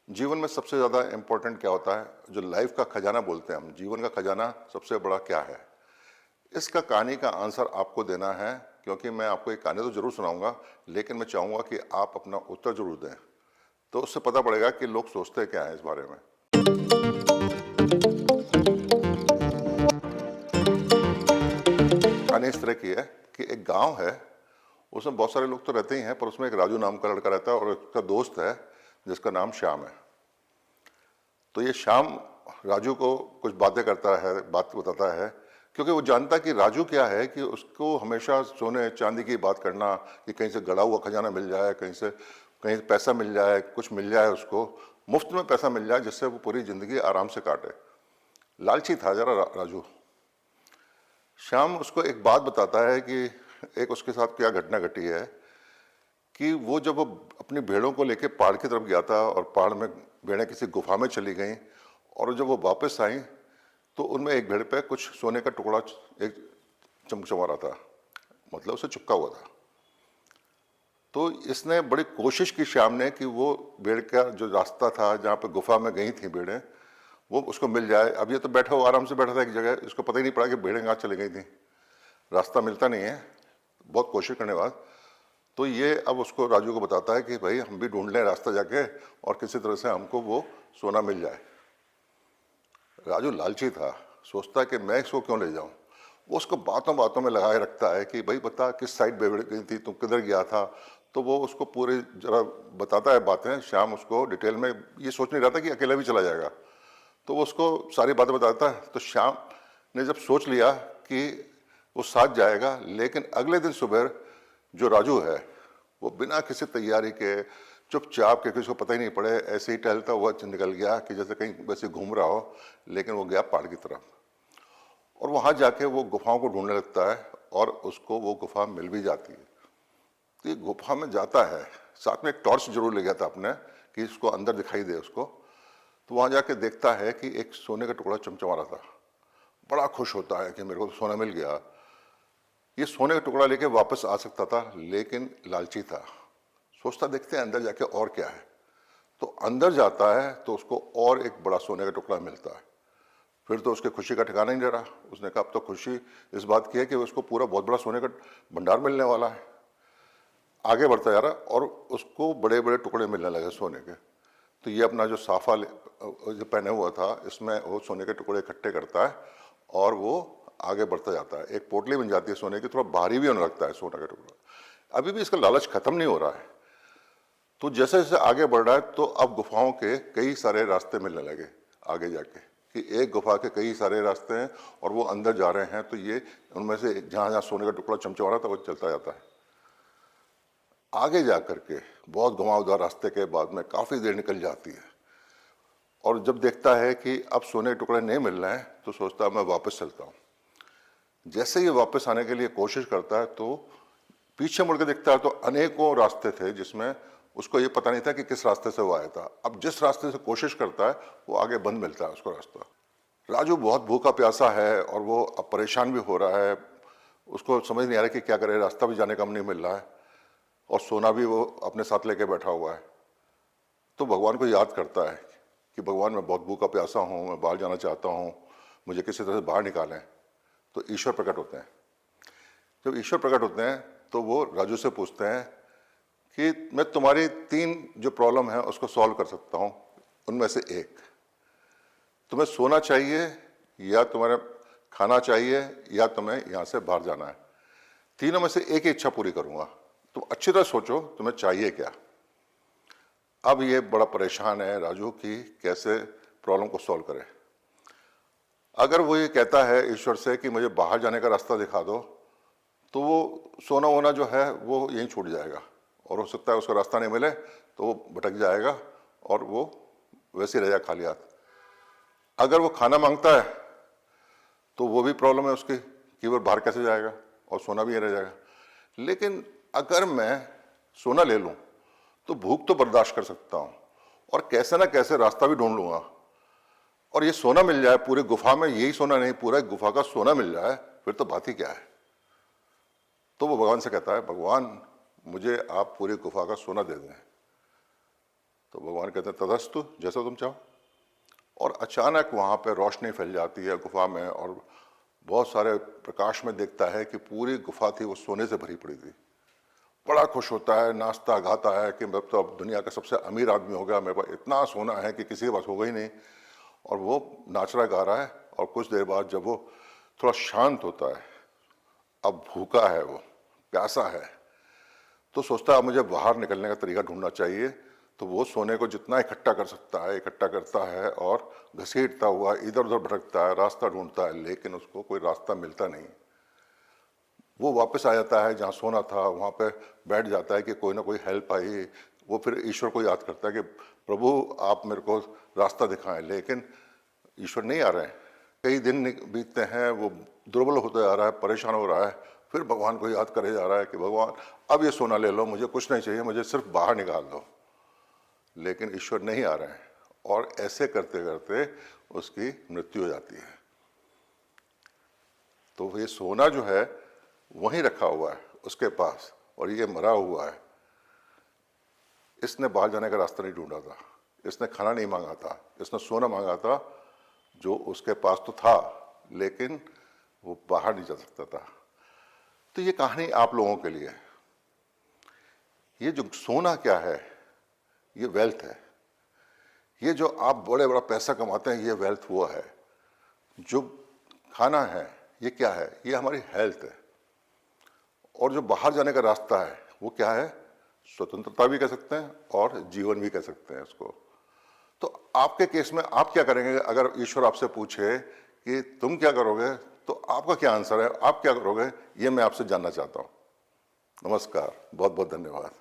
जीवन में सबसे ज़्यादा इम्पोर्टेंट क्या होता है? जो लाइफ का खजाना बोलते हैं हम, जीवन का खजाना सबसे बड़ा क्या है? इसका कहानी का आंसर आपको देना है, क्योंकि मैं आपको एक कहानी तो ज़रूर सुनाऊंगा, लेकिन मैं चाहूँगा कि आप अपना उत्तर ज़रूर दें। तो उससे पता पड़ेगा कि लोग सोचते क्या हैं इस बारे में। कहानी इस तरह की है कि एक गांव है, उसमें बहुत सारे लोग तो रहते ही हैं, पर उसमें एक राजू नाम का लड़का रहता है और उसका दोस्त है जिसका नाम श्याम है। तो ये श्याम राजू को कुछ बातें करता है, बात बताता है, क्योंकि वो जानता है कि राजू क्या है कि उसको हमेशा सोने चांदी की बात करना कि कहीं से गड़ा हुआ खजाना मिल जाए, कहीं पैसा मिल जाए, कुछ मिल जाए, उसको मुफ्त में पैसा मिल जाए जिससे वो पूरी ज़िंदगी आराम से काटे। लालची था जरा राजू। श्याम उसको एक बात बताता है कि एक उसके साथ क्या घटना घटी है कि वो जब वो अपनी भेड़ों को लेकर पहाड़ की तरफ गया था और पहाड़ में भेड़ें किसी गुफा में चली गईं, और जब वो वापस आई तो उनमें एक भेड़ पे कुछ सोने का टुकड़ा एक चमचमा रहा था, मतलब उसे चिपका हुआ था। तो इसने बड़ी कोशिश की श्याम ने कि वो भेड़ का जो रास्ता था जहाँ पे गुफा में गई थी भेड़ें, वो उसको मिल जाए। अब ये तो बैठा हुआ आराम से बैठा था एक जगह, इसको पता ही नहीं पड़ा कि भेड़ें कहाँ चली गई थी, रास्ता मिलता नहीं है। बहुत कोशिश करने के बाद तो ये अब उसको राजू को बताता है कि भाई हम भी ढूंढ लें रास्ता जाके और किसी तरह से हमको वो सोना मिल जाए। राजू लालची था, सोचता है कि मैं इसको क्यों ले जाऊं। वो उसको बातों बातों में लगाए रखता है कि भाई बता किस साइड बेवड़ गई थी, तुम किधर गया था। तो वो उसको पूरे जरा बताता है बातें। श्याम उसको डिटेल में, ये सोच नहीं रहा था कि अकेला भी चला जाएगा, तो वो उसको सारी बातें बताता है। तो श्याम ने जब सोच लिया कि वो साथ जाएगा, लेकिन अगले दिन सुबह जो राजू है वो बिना किसी तैयारी के चुपचाप के, किसी को पता ही नहीं पड़े, ऐसे ही टहलता हुआ निकल गया कि जैसे कहीं वैसे घूम रहा हो, लेकिन वो गया पहाड़ की तरफ और वहाँ जाके वो गुफाओं को ढूंढने लगता है और उसको वो गुफा मिल भी जाती है। तो ये गुफा में जाता है, साथ में एक टॉर्च जरूर ले गया था अपने कि इसको अंदर दिखाई दे उसको। तो वहाँ जाके देखता है कि एक सोने का टुकड़ा चमचमा रहा था। बड़ा खुश होता है कि मेरे को तो सोना मिल गया। ये सोने का टुकड़ा लेके वापस आ सकता था, लेकिन लालची था। सोचता देखते हैं अंदर जाके और क्या है। तो अंदर जाता है तो उसको और एक बड़ा सोने का टुकड़ा मिलता है। फिर तो उसके खुशी का ठिकाना ही नहीं रहा। उसने कहा अब तो खुशी इस बात की है कि उसको पूरा बहुत बड़ा सोने का भंडार मिलने वाला है। आगे बढ़ता जा रहा और उसको बड़े बड़े टुकड़े मिलने लगे सोने के। तो ये अपना जो साफा जो पहने हुआ था, इसमें वो सोने के टुकड़े इकट्ठे करता है और वो आगे बढ़ता जाता है। एक पोटली बन जाती है सोने की, थोड़ा भारी भी होने लगता है सोने का टुकड़ा। अभी भी इसका लालच खत्म नहीं हो रहा है। तो जैसे जैसे आगे बढ़ रहा है तो अब गुफाओं के कई सारे रास्ते मिलने लगे आगे जाके, कि एक गुफा के कई सारे रास्ते हैं और वो अंदर जा रहे हैं। तो ये उनमें से जहाँ जहाँ सोने का टुकड़ा चमचमा रहा था वो चलता जाता है। आगे जा करके बहुत घुमावदार रास्ते के बाद में काफ़ी देर निकल जाती है और जब देखता है कि अब सोने के टुकड़े नहीं मिल रहे हैं तो सोचता है मैं वापस चलता हूँ। जैसे ये वापस आने के लिए कोशिश करता है तो पीछे मुड़ के देखता है तो अनेकों रास्ते थे जिसमें उसको ये पता नहीं था कि किस रास्ते से वो आया था। अब जिस रास्ते से कोशिश करता है वो आगे बंद मिलता है उसको रास्ता। राजू बहुत भूखा प्यासा है और वो अब परेशान भी हो रहा है। उसको समझ नहीं आ रहा कि क्या करे, रास्ता भी जाने का नहीं मिल रहा है और सोना भी वो अपने साथ लेके बैठा हुआ है। तो भगवान को याद करता है कि भगवान मैं बहुत भूखा प्यासा हूँ, मैं बाहर जाना चाहता हूँ, मुझे किसी तरह से बाहर निकालें। तो ईश्वर प्रकट होते हैं। जब ईश्वर प्रकट होते हैं तो वो राजू से पूछते हैं कि मैं तुम्हारी 3 जो प्रॉब्लम है उसको सॉल्व कर सकता हूँ। उनमें से एक, तुम्हें सोना चाहिए या तुम्हारा खाना चाहिए या तुम्हें यहाँ से बाहर जाना है। तीनों में से एक ही इच्छा पूरी करूँगा। तुम अच्छी तरह सोचो तुम्हें चाहिए क्या। अब ये बड़ा परेशान है राजू कि कैसे प्रॉब्लम को सॉल्व करे। अगर वो ये कहता है ईश्वर से कि मुझे बाहर जाने का रास्ता दिखा दो, तो वो सोना वोना जो है वो यहीं छूट जाएगा और हो सकता है उसका रास्ता नहीं मिले तो वो भटक जाएगा और वो वैसे ही रह जाए खाली हाथ। अगर वो खाना मांगता है तो वो भी प्रॉब्लम है उसकी कि वो बाहर कैसे जाएगा और सोना भी यहीं रह जाएगा। लेकिन अगर मैं सोना ले लूँ तो भूख तो बर्दाश्त कर सकता हूँ और कैसे ना कैसे रास्ता भी ढूंढ लूँगा और ये सोना मिल जाए पूरी गुफा में, यही सोना नहीं पूरा गुफा का सोना मिल जाए, फिर तो बात ही क्या है। तो वो भगवान से कहता है भगवान मुझे आप पूरी गुफा का सोना दे दें। तो भगवान कहते हैं तथास्तु, जैसा तुम चाहो। और अचानक वहाँ पे रोशनी फैल जाती है गुफा में, और बहुत सारे प्रकाश में देखता है कि पूरी गुफा थी वो सोने से भरी पड़ी थी। बड़ा खुश होता है, नाचता गाता है कि मैं तो अब दुनिया का सबसे अमीर आदमी हो गया, मेरे पास इतना सोना है कि किसी के पास होगा ही नहीं। और वो नाच रहा गा रहा है, और कुछ देर बाद जब वो थोड़ा शांत होता है, अब भूखा है, वो प्यासा है, तो सोचता है मुझे बाहर निकलने का तरीका ढूंढना चाहिए। तो वो सोने को जितना इकट्ठा कर सकता है इकट्ठा करता है, और घसीटता हुआ इधर उधर भटकता है, रास्ता ढूंढता है, लेकिन उसको कोई रास्ता मिलता नहीं। वो वापस आ जाता है जहाँ सोना था, वहाँ पे बैठ जाता है कि कोई ना कोई हेल्प आई। वो फिर ईश्वर को याद करता है कि प्रभु आप मेरे को रास्ता दिखाएं, लेकिन ईश्वर नहीं आ रहे हैं। कई दिन बीतते हैं, वो दुर्बल होता जा रहा है, परेशान हो रहा है, फिर भगवान को याद करे जा रहा है कि भगवान अब ये सोना ले लो, मुझे कुछ नहीं चाहिए, मुझे सिर्फ बाहर निकाल दो। लेकिन ईश्वर नहीं आ रहे हैं, और ऐसे करते करते उसकी मृत्यु हो जाती है। तो ये सोना जो है वहीं रखा हुआ है उसके पास, और ये मरा हुआ है। इसने बाहर जाने का रास्ता नहीं ढूंढा था, इसने खाना नहीं मांगा था, इसने सोना मांगा था जो उसके पास तो था, लेकिन वो बाहर नहीं जा सकता था। तो ये कहानी आप लोगों के लिए, ये जो सोना क्या है, ये वेल्थ है। ये जो आप बड़े बड़ा पैसा कमाते हैं, ये वेल्थ वो है। जो खाना है, ये क्या है, ये हमारी हेल्थ है। और जो बाहर जाने का रास्ता है वो क्या है, स्वतंत्रता भी कह सकते हैं और जीवन भी कह सकते हैं इसको। तो आपके केस में आप क्या करेंगे? अगर ईश्वर आपसे पूछे कि तुम क्या करोगे, तो आपका क्या आंसर है, आप क्या करोगे, ये मैं आपसे जानना चाहता हूँ। नमस्कार, बहुत बहुत धन्यवाद।